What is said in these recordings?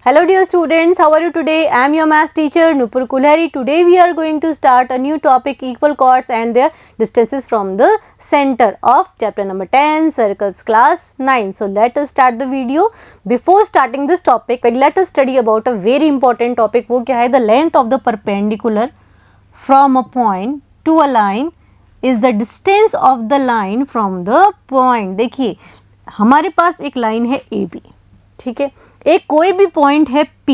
Hello dear students, how are you today? I am your maths teacher Nupur Kulhari. Today we are going to start a new topic, equal chords and their distances from the center of chapter number 10, circles, class 9. So let us start the video. Before starting this topic, let us study about a very important topic. वो क्या है? The length of the perpendicular from a point to a line is the distance of the line from the point. देखिए हमारे पास एक line है AB, ठीक है, एक कोई भी पॉइंट है P,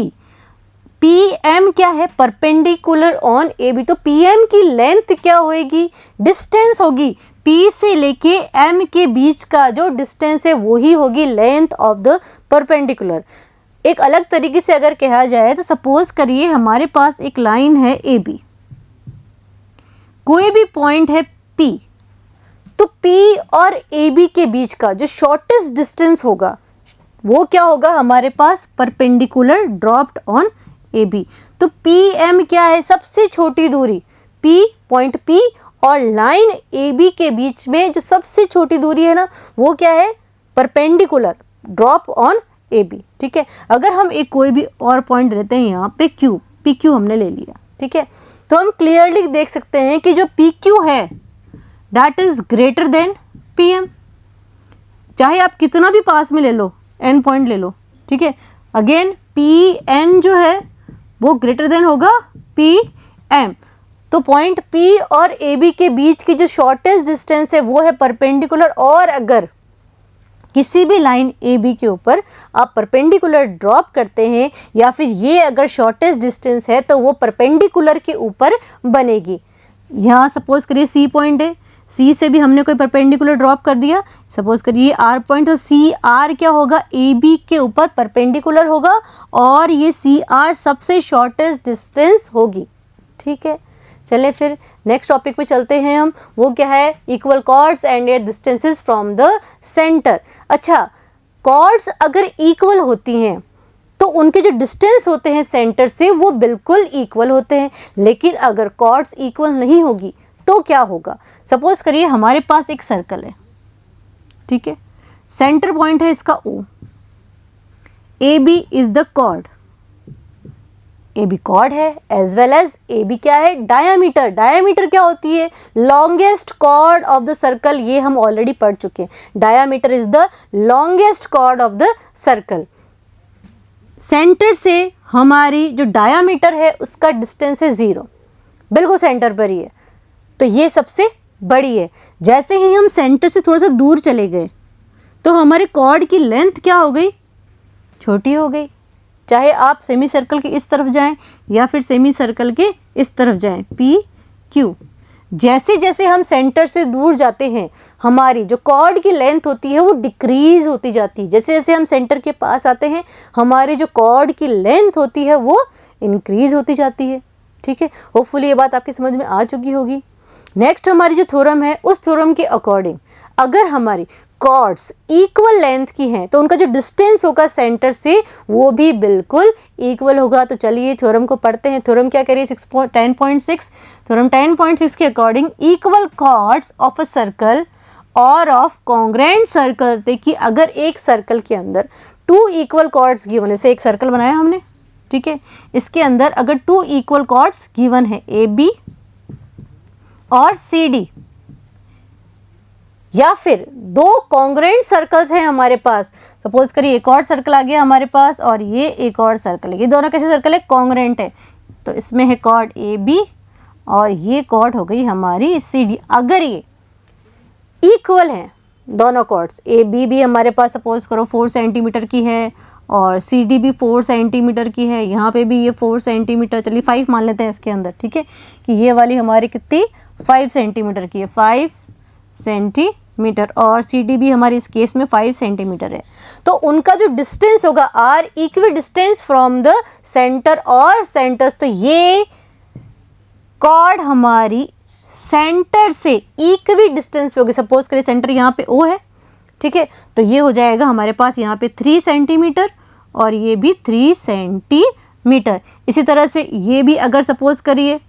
PM क्या है? Perpendicular on AB. तो PM की लेंथ क्या होगी? डिस्टेंस होगी. P से लेके M के बीच का जो डिस्टेंस है वो ही होगी लेंथ ऑफ द परपेंडिकुलर. एक अलग तरीके से अगर कहा जाए तो सपोज करिए हमारे पास एक लाइन है AB, कोई भी पॉइंट है P, तो P और AB के बीच का जो शॉर्टेस्ट डिस्टेंस होगा वो क्या होगा? हमारे पास परपेंडिकुलर ड्रॉप्ड ऑन AB. तो PM क्या है? सबसे छोटी दूरी. P पॉइंट P और लाइन AB के बीच में जो सबसे छोटी दूरी है ना वो क्या है? Perpendicular drop on AB. ठीक है, अगर हम एक कोई भी और पॉइंट लेते हैं यहाँ पे Q, PQ हमने ले लिया, ठीक है, तो हम क्लियरली देख सकते हैं कि जो PQ है that is greater than PM. चाहे आप कितना भी पास में ले लो, एन पॉइंट ले लो, ठीक है, अगेन PN जो है वो ग्रेटर देन होगा PM. तो पॉइंट P और AB के बीच की जो शॉर्टेस्ट डिस्टेंस है वो है परपेंडिकुलर. और अगर किसी भी लाइन AB के ऊपर आप परपेंडिकुलर ड्रॉप करते हैं या फिर ये अगर शॉर्टेस्ट डिस्टेंस है तो वो परपेंडिकुलर के ऊपर बनेगी. यहाँ सपोज करिए C पॉइंट है, C से भी हमने कोई परपेंडिकुलर ड्रॉप कर दिया, सपोज करिए R पॉइंट, तो CR क्या होगा? AB के ऊपर परपेंडिकुलर होगा और ये CR सबसे शॉर्टेस्ट डिस्टेंस होगी. ठीक है, चलिए फिर नेक्स्ट टॉपिक पे चलते हैं हम. वो क्या है? Equal chords and their distances from the centre. अच्छा, कॉर्ड्स अगर इक्वल होती हैं तो उनके जो डिस्टेंस होते हैं सेंटर से वो बिल्कुल इक्वल होते हैं. लेकिन अगर कॉर्ड्स इक्वल नहीं होगी तो क्या होगा? सपोज करिए हमारे पास एक सर्कल है, ठीक है, सेंटर पॉइंट है इसका O, AB is the chord, AB chord है एज वेल एज AB क्या है? डायामीटर. डायामीटर क्या होती है? Longest chord of the circle. ये हम ऑलरेडी पढ़ चुके हैं. Diameter is the longest chord of the circle. Centre से हमारी जो डायामीटर है उसका डिस्टेंस है 0, बिल्कुल सेंटर पर ही है, तो ये सबसे बड़ी है. जैसे ही हम सेंटर से थोड़ा सा दूर चले गए तो हमारे कॉर्ड की लेंथ क्या हो गई? छोटी हो गई. चाहे आप सेमी सर्कल के इस तरफ जाएं या फिर सेमी सर्कल के इस तरफ जाएं, PQ. जैसे जैसे हम सेंटर से दूर जाते हैं हमारी जो कॉर्ड की लेंथ होती है वो डिक्रीज होती जाती है. जैसे जैसे हम सेंटर के पास आते हैं हमारी जो कॉर्ड की लेंथ होती है वो इंक्रीज होती जाती है. ठीक है, होपफुली ये बात आपकी समझ में आ चुकी होगी. नेक्स्ट हमारी जो थ्योरम है उस थ्योरम के अकॉर्डिंग अगर हमारी कॉर्ड्स इक्वल लेंथ की हैं तो उनका जो डिस्टेंस होगा सेंटर से वो भी बिल्कुल इक्वल होगा. तो चलिए थ्योरम को पढ़ते हैं. थ्योरम क्या करिए? 10.6. थ्योरम 10.6 के according equal chords of a circle और ऑफ कॉन्ग्रेंट सर्कल्स. देखिए अगर एक सर्कल के अंदर 2 इक्वल कॉर्ड्स गिवन है, से एक सर्कल बनाया हमने, ठीक है, इसके अंदर अगर 2 इक्वल कॉर्ड्स गिवन है AB और CD, या फिर 2 कॉन्ग्रेंट सर्कल्स हैं हमारे पास. सपोज करिए एक और सर्कल आ गया हमारे पास और ये एक और सर्कल है. ये दोनों कैसे सर्कल है? कॉन्ग्रेंट है. तो इसमें है कॉर्ड AB और ये कॉर्ड हो गई हमारी CD. अगर ये इक्वल हैं दोनों कॉर्ड्स, AB भी हमारे पास सपोज करो 4 सेंटीमीटर की है और CD भी 4 सेंटीमीटर की है, यहाँ पे भी ये 4 सेंटीमीटर, चलिए 5 मान लेते हैं इसके अंदर, ठीक है, कि ये वाली हमारी कितनी? 5 सेंटीमीटर की है, 5 सेंटीमीटर, और CD भी हमारी इस केस में 5 सेंटीमीटर है. तो उनका जो डिस्टेंस होगा are equidistant from the centre और सेंटर्स. तो ये कॉर्ड हमारी सेंटर से इक्वी डिस्टेंस पे होगी. सपोज करिए सेंटर यहाँ पे O है, ठीक है, तो ये हो जाएगा हमारे पास यहाँ पे 3 सेंटीमीटर और ये भी 3 सेंटीमीटर. इसी तरह से ये भी अगर सपोज करिए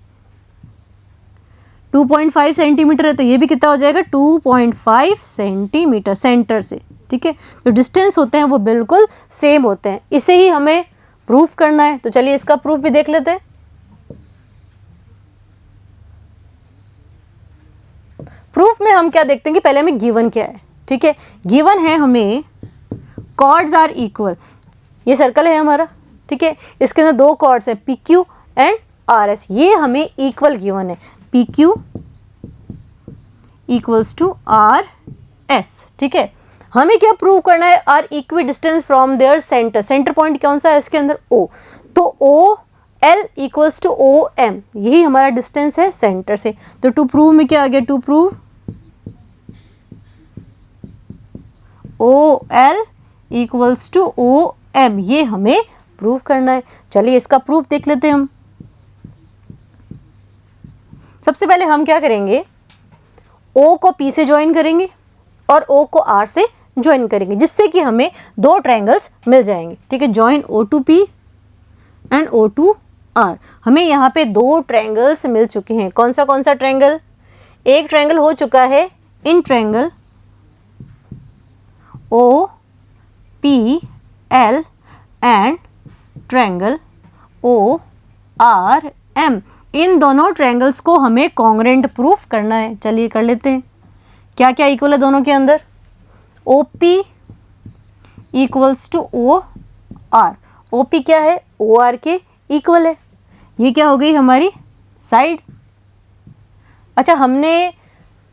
2.5 सेंटीमीटर है तो ये भी कितना हो जाएगा? 2.5 सेंटीमीटर सेंटर से. ठीक है, जो डिस्टेंस होते हैं वो बिल्कुल सेम होते हैं. इसे ही हमें प्रूफ करना है। तो चलिए इसका प्रूफ भी देख लेते हैं। प्रूफ में हम क्या देखते हैं कि पहले हमें गिवन क्या है। ठीक है, गिवन है हमें कॉर्ड्स आर इक्वल, ये सर्कल है हमारा। ठीक है, इसके अंदर दो कॉर्ड्स है P Q and R S, ये हमें इक्वल गिवन है, P Q equals to R S. ठीक है, हमें क्या प्रूव करना है, are equidistant from their centre, centre point कौन सा है इसके अंदर, ओ, तो O L equals to O M, यही हमारा डिस्टेंस है सेंटर से। तो टू प्रूव में क्या आ गया, to prove O L equals to O M, ये हमें प्रूव करना है। चलिए इसका प्रूफ देख लेते हैं हम। सबसे पहले हम क्या करेंगे, ओ को पी से ज्वाइन करेंगे और ओ को आर से ज्वाइन करेंगे, जिससे कि हमें दो ट्रायंगल्स मिल जाएंगे। ठीक है, join O to P and O to R. हमें यहाँ पे दो ट्रायंगल्स मिल चुके हैं। कौन सा ट्रायंगल, एक ट्रायंगल हो चुका है इन triangle O P L and triangle O R M. इन दोनों ट्रायंगल्स को हमें कॉन्ग्रेंट प्रूफ करना है। चलिए कर लेते हैं। क्या क्या इक्वल है दोनों के अंदर, O P equals to O R, O P क्या है, ओ आर के इक्वल है। ये क्या हो गई हमारी साइड। अच्छा, हमने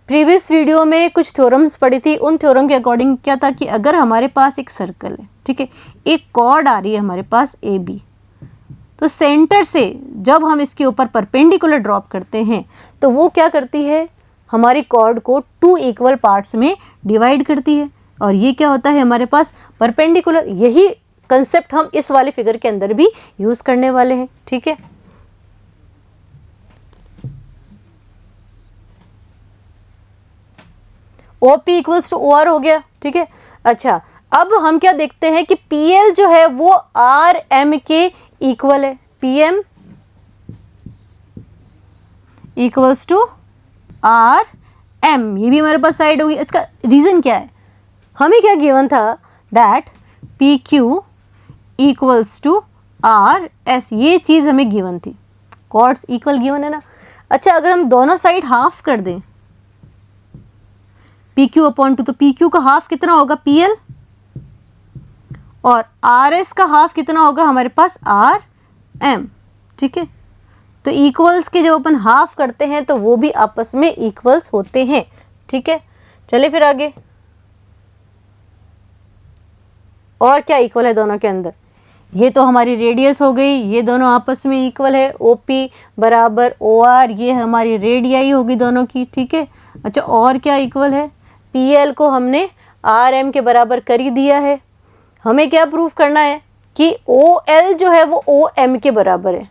प्रीवियस वीडियो में कुछ थ्योरम्स पढ़ी थी, उन थ्योरम के अकॉर्डिंग क्या था कि अगर हमारे पास एक सर्कल है, ठीक है, एक कॉर्ड आ रही है हमारे पास ए बी, तो सेंटर से जब हम इसके ऊपर परपेंडिकुलर ड्रॉप करते हैं तो वो क्या करती है, हमारी कॉर्ड को टू इक्वल पार्ट्स में डिवाइड करती है, और ये क्या होता है हमारे पास परपेंडिकुलर। यही कंसेप्ट हम इस वाले फिगर के अंदर भी यूज करने वाले हैं। ठीक है, O P equals to O R हो गया। ठीक है, अच्छा अब हम क्या देखते हैं कि पी एल जो है वो आर एम के इक्वल है, P M equals to R M, ये भी हमारे पास साइड होगी। इसका रीजन क्या है, हमें क्या गिवन था, that P Q equals to R S, ये चीज हमें गिवन थी, कॉर्ड्स इक्वल गिवन है ना। अच्छा, अगर हम दोनों साइड हाफ कर दें, पी क्यू अपॉन टू, तो पी क्यू का हाफ कितना होगा, पी एल, और आर एस का हाफ कितना होगा हमारे पास, आर एम। ठीक है, तो इक्वल्स के जब अपन हाफ करते हैं तो वो भी आपस में इक्वल्स होते हैं। ठीक है, चलिए फिर आगे, और क्या इक्वल है दोनों के अंदर, ये तो हमारी रेडियस हो गई, ये दोनों आपस में इक्वल है, ओ पी बराबर ओ आर, ये हमारी रेडियाई होगी दोनों की। ठीक है, अच्छा और क्या इक्वल है, पी एल को हमने आर एम के बराबर कर ही दिया है। हमें क्या प्रूफ करना है कि ओ एल जो है वो ओ एम के बराबर है।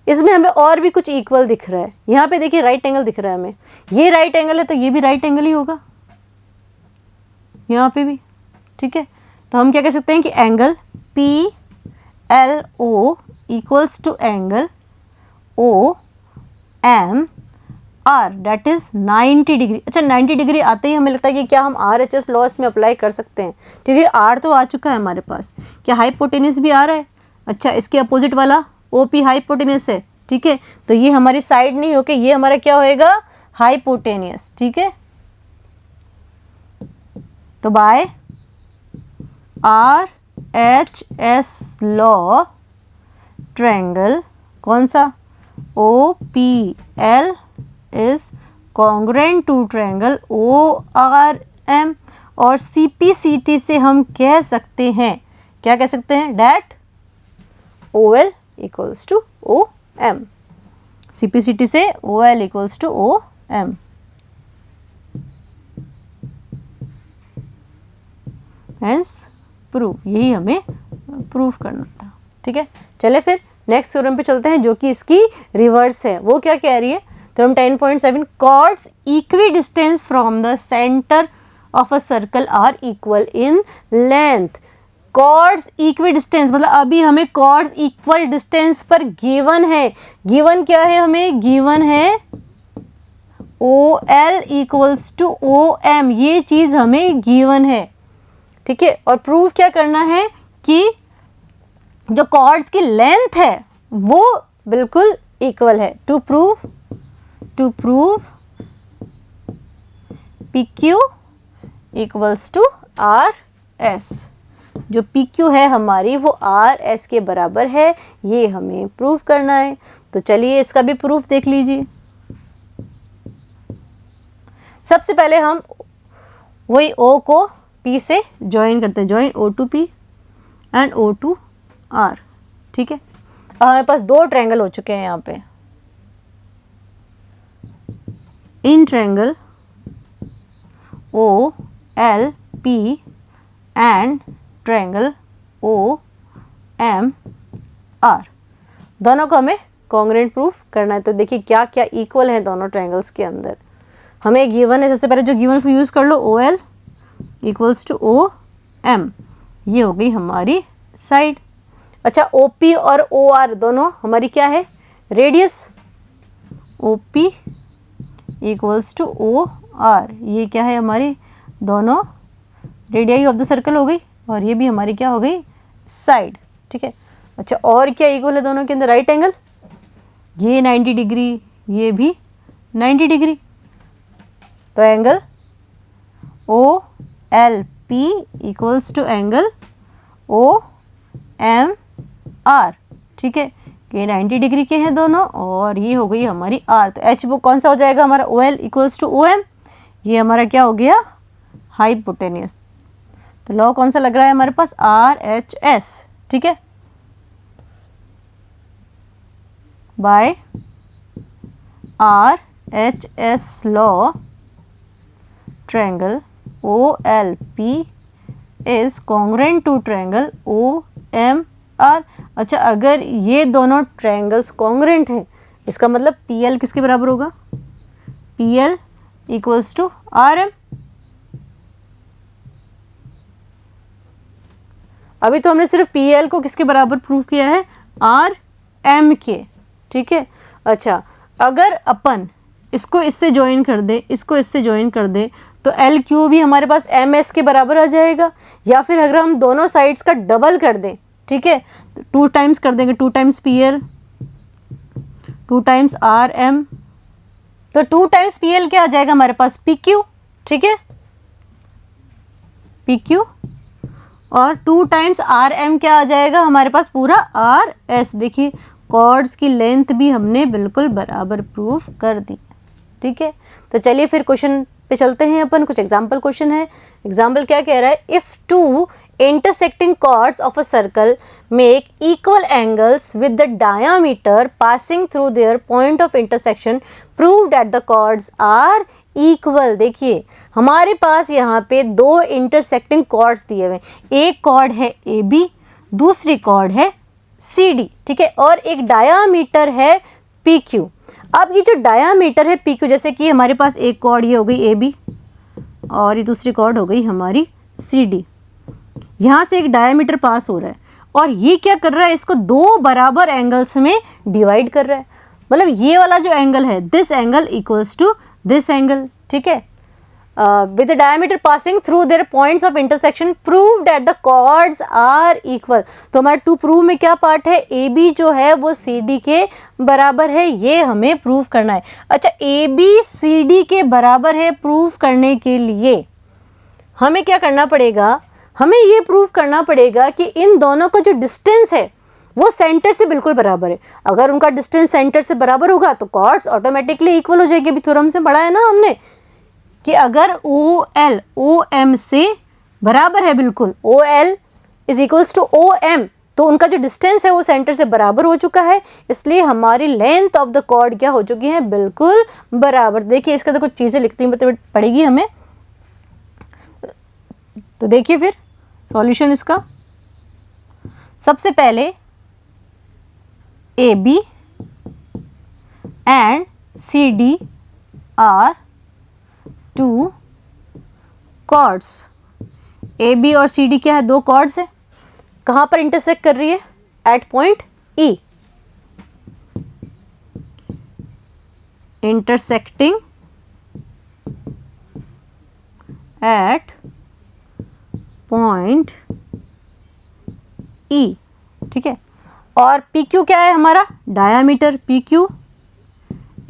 इसमें हमें और भी कुछ इक्वल दिख रहा है, यहाँ पे देखिए राइट एंगल दिख रहा है हमें, ये राइट एंगल है तो ये भी राइट एंगल ही होगा यहाँ पे भी। ठीक है, तो हम क्या कह सकते हैं कि angle P L O equals to angle O M R, that is 90 degree. अच्छा, 90 डिग्री आते ही हमें लगता है कि क्या हम आर एच एस लॉ इसमें अप्लाई कर सकते हैं, क्योंकि आर तो आ चुका है हमारे पास, क्या हाइपोटेनस भी आ रहा है। अच्छा, इसके अपोजिट वाला ओ पी हाइपोटेनस है। ठीक है, तो ये हमारी साइड नहीं होके ये हमारा क्या होएगा, हाइपोटेनियस। ठीक है, तो by R H S law triangle कौन सा, O P L is congruent to triangle ORM, और CPCT से हम कह सकते हैं, क्या कह सकते हैं, that OL equals to OM, CPCT से OL equals to OM। Hence proof, यही हमें प्रूफ करना था। ठीक है, चले फिर नेक्स्ट थ्योरम पे चलते हैं जो कि इसकी रिवर्स है। वो क्या कह रही है, theorem 10.7, chords equidistant from the center of a circle are equal in length। chords equidistant मतलब अभी हमें chords equal distance पर गिवन है। गिवन क्या है हमें, गिवन है OL इक्वल्स टू OM, ये चीज हमें गिवन है। ठीक है, और प्रूफ क्या करना है कि जो कॉर्ड्स की लेंथ है वो बिल्कुल इक्वल है। To prove P Q equals to R S, जो पी क्यू है हमारी वो आर एस के बराबर है, ये हमें प्रूव करना है। तो चलिए इसका भी प्रूफ देख लीजिए। सबसे पहले हम वही O को P से ज्वाइन करते हैं, join O to P and O to R, ठीक है। अब हमारे पास दो ट्रायंगल हो चुके हैं यहाँ पे। In triangle O L P and triangle O M R, दोनों को हमें कॉन्ग्रुएंट प्रूफ करना है। तो देखिए क्या क्या इक्वल है दोनों ट्रायंगल्स के अंदर। हमें गिवन है, सबसे पहले जो गिवन उसको यूज़ कर लो, O L equals to O M, ये हो गई हमारी साइड। अच्छा, ओ पी और ओ आर दोनों हमारी क्या है, radius. O P equals to O R, ये क्या है हमारी, दोनों रेडियाई ऑफ द सर्कल हो गई, और ये भी हमारी क्या हो गई, साइड, ठीक है। अच्छा, और क्या इक्वल है दोनों के अंदर, राइट एंगल, ये 90 डिग्री, ये भी 90 डिग्री। तो angle O L P equals to angle O M R, ठीक है। ये 90 डिग्री के हैं दोनों, और ये हो गई हमारी आर। तो एच वो कौन सा हो जाएगा हमारा, O L equals to O M, ये हमारा क्या हो गया, हाइपोटेनियस। तो लॉ कौन सा लग रहा है हमारे पास, आर एच एस, ठीक है। By R H S law, triangle OLP is congruent to triangle OMR। अच्छा, अगर ये दोनों ट्रायंगल्स कॉन्ग्रुएंट हैं, इसका मतलब PL किसके बराबर होगा, PL इक्वल्स टू RM। अभी तो हमने सिर्फ PL को किसके बराबर प्रूव किया है, RM के, ठीक है। अच्छा, अगर अपन इसको इससे ज्वाइन कर दे, इसको इससे ज्वाइन कर दे, तो एल क्यू भी हमारे पास एम एस के बराबर आ जाएगा। या फिर अगर हम दोनों साइड्स का डबल कर दें, ठीक है, तो 2 टाइम्स कर देंगे, 2 times P L, 2 times R M, तो 2 टाइम्स पी एल क्या आ जाएगा हमारे पास, पी क्यू, ठीक है, पी क्यू, और 2 टाइम्स आर एम क्या आ जाएगा हमारे पास, पूरा आर एस। देखिए कॉर्ड्स की लेंथ भी हमने बिल्कुल बराबर प्रूफ कर दी, ठीक है। तो चलिए फिर क्वेश्चन पे चलते हैं अपन। कुछ एग्जाम्पल क्वेश्चन है। एग्जाम्पल क्या कह रहा है, if two intersecting chords of a circle make equal angles with the diameter passing through their point of intersection, prove that the chords are equal। देखिए हमारे पास यहाँ पे दो intersecting chords दिए हुए, एक chord है AB, दूसरी chord है CD, ठीक है, और एक डायामीटर है PQ। अब ये जो डायामीटर है PQ, जैसे कि हमारे पास एक कॉर्ड ये हो गई AB और ये दूसरी कॉर्ड हो गई हमारी CD, यहाँ से एक डायामीटर पास हो रहा है और ये क्या कर रहा है, इसको दो बराबर एंगल्स में डिवाइड कर रहा है। मतलब ये वाला जो एंगल है, this angle equals to this angle, ठीक है। With the diameter passing through their points of intersection prove that the chords are equal. तो हमारा टू प्रूव में क्या पार्ट है, ए बी जो है वो सी डी के बराबर है, ये हमें प्रूव करना है। अच्छा, ए बी सी डी के बराबर है, प्रूव करने के लिए हमें क्या करना पड़ेगा, हमें ये प्रूव करना पड़ेगा कि इन दोनों का जो डिस्टेंस है वो सेंटर से बिल्कुल बराबर है। अगर उनका डिस्टेंस सेंटर से बराबर होगा तो कॉर्ड्स ऑटोमेटिकली इक्वल हो जाएगी। अभी थ्योरम से पढ़ा है ना हमने कि अगर ओ एल ओ एम से बराबर है, बिल्कुल O L is equals to O M, तो उनका जो डिस्टेंस है वो सेंटर से बराबर हो चुका है, इसलिए हमारी लेंथ ऑफ द कॉर्ड क्या हो चुकी है, बिल्कुल बराबर। देखिए इसका तो कुछ चीज़ें लिखनी पड़ेगी हमें, तो देखिए फिर सॉल्यूशन इसका। सबसे पहले A B and C D are two chords. A B और सी डी क्या है, दो कॉर्ड्स है। कहाँ पर इंटरसेक्ट कर रही है, at point E, intersecting at point E, ठीक है। और पी क्यू क्या है हमारा, diameter. P Q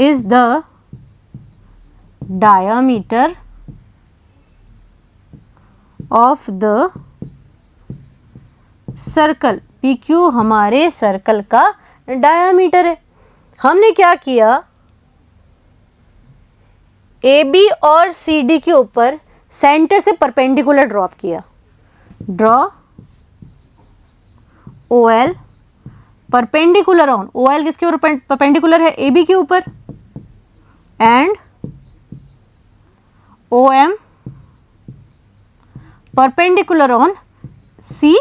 is the diameter of the circle. P Q हमारे सर्कल का डायामीटर है। हमने क्या किया, ए बी और सी डी के ऊपर सेंटर से परपेंडिकुलर ड्रॉप किया। Draw O L perpendicular on, O L किसके ऊपर परपेंडिकुलर है, ए बी के ऊपर, and O M perpendicular on C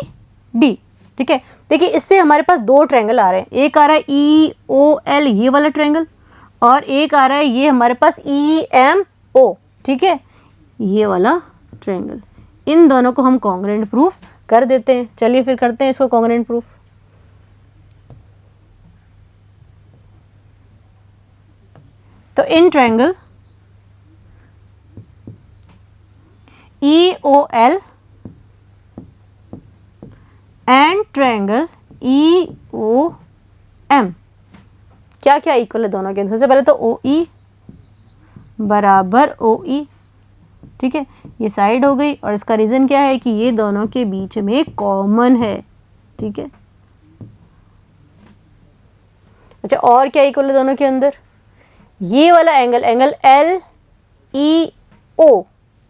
D. ठीक है, देखिए इससे हमारे पास दो ट्रायंगल आ रहे हैं। एक आ रहा है ई ओ एल, ये वाला ट्रायंगल, और एक आ रहा है ये हमारे पास ई एम ओ। ठीक है, ये वाला ट्रायंगल। इन दोनों को हम कॉन्ग्रुएंट प्रूफ कर देते हैं। चलिए फिर करते हैं इसको कॉन्ग्रुएंट प्रूफ। तो in triangle E O L and triangle E O M क्या क्या इक्वल है दोनों के। सबसे पहले तो ओ ई बराबर ओ ई। ठीक है, ये साइड हो गई, और इसका रीज़न क्या है कि ये दोनों के बीच में कॉमन है। ठीक है, अच्छा और क्या इक्वल है दोनों के अंदर, ये वाला angle, angle L E O,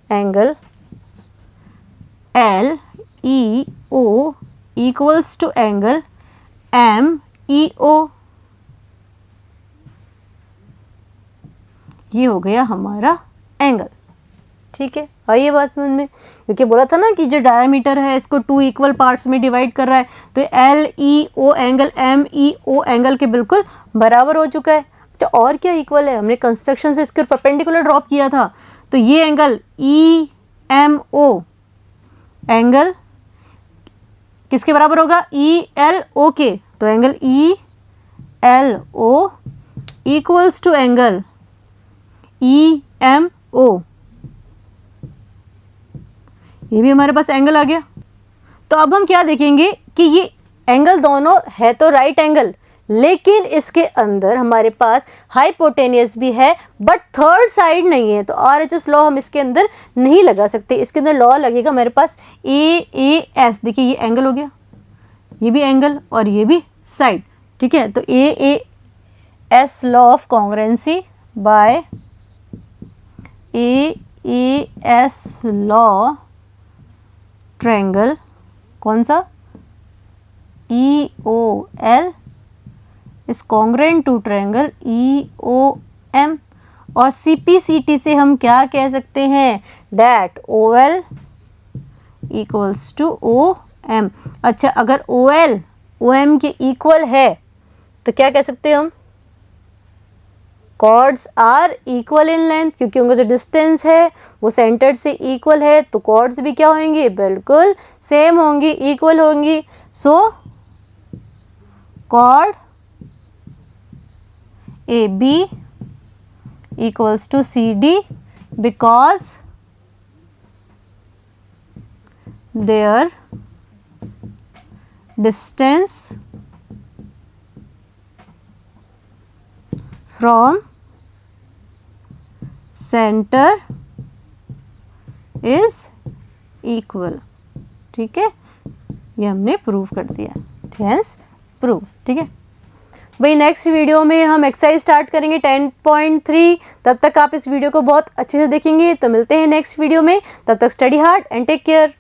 angle L E O equals to angle M E O. ये हो गया हमारा एंगल। ठीक है, आइए बात समझ में, क्योंकि बोला था ना कि जो डायमीटर है इसको टू इक्वल पार्ट्स में डिवाइड कर रहा है, तो L E O angle M E O angle के बिल्कुल बराबर हो चुका है। अच्छा और क्या इक्वल है, हमने कंस्ट्रक्शन से इसके परपेंडिकुलर ड्रॉप किया था, तो ये angle E M O angle किसके बराबर होगा, ई एल ओ के। तो angle E L O equals to angle E M O, ये भी हमारे पास एंगल आ गया। तो अब हम क्या देखेंगे कि ये एंगल दोनों है तो राइट एंगल, लेकिन इसके अंदर हमारे पास हाइपोटेनियस भी है बट थर्ड साइड नहीं है। तो RHS लॉ हम इसके अंदर नहीं लगा सकते। इसके अंदर लॉ लगेगा हमारे पास AAS। देखिए ये एंगल हो गया, ये भी एंगल और ये भी साइड। ठीक है, तो AAS law of congruency by AAS law triangle कौन सा, EOL is congruent to triangle EOM। और CPCT से हम क्या कह सकते हैं, that OL equals to OM। अच्छा अगर OL OM के इक्वल है तो क्या कह सकते हैं हम, chords are equal in length, क्योंकि उनका जो डिस्टेंस है वो सेंटर से इक्वल है, तो कॉर्ड्स भी क्या होंगी, बिल्कुल सेम होंगी, इक्वल होंगी। सो cord AB equals to CD because their distance from center is equal। ठीक है, ये हमने प्रूव कर दिया, हेंस प्रूव। ठीक है भाई, नेक्स्ट वीडियो में हम एक्सरसाइज स्टार्ट करेंगे 10.3। तब तक आप इस वीडियो को बहुत अच्छे से देखेंगे। तो मिलते हैं नेक्स्ट वीडियो में, तब तक study hard and take care.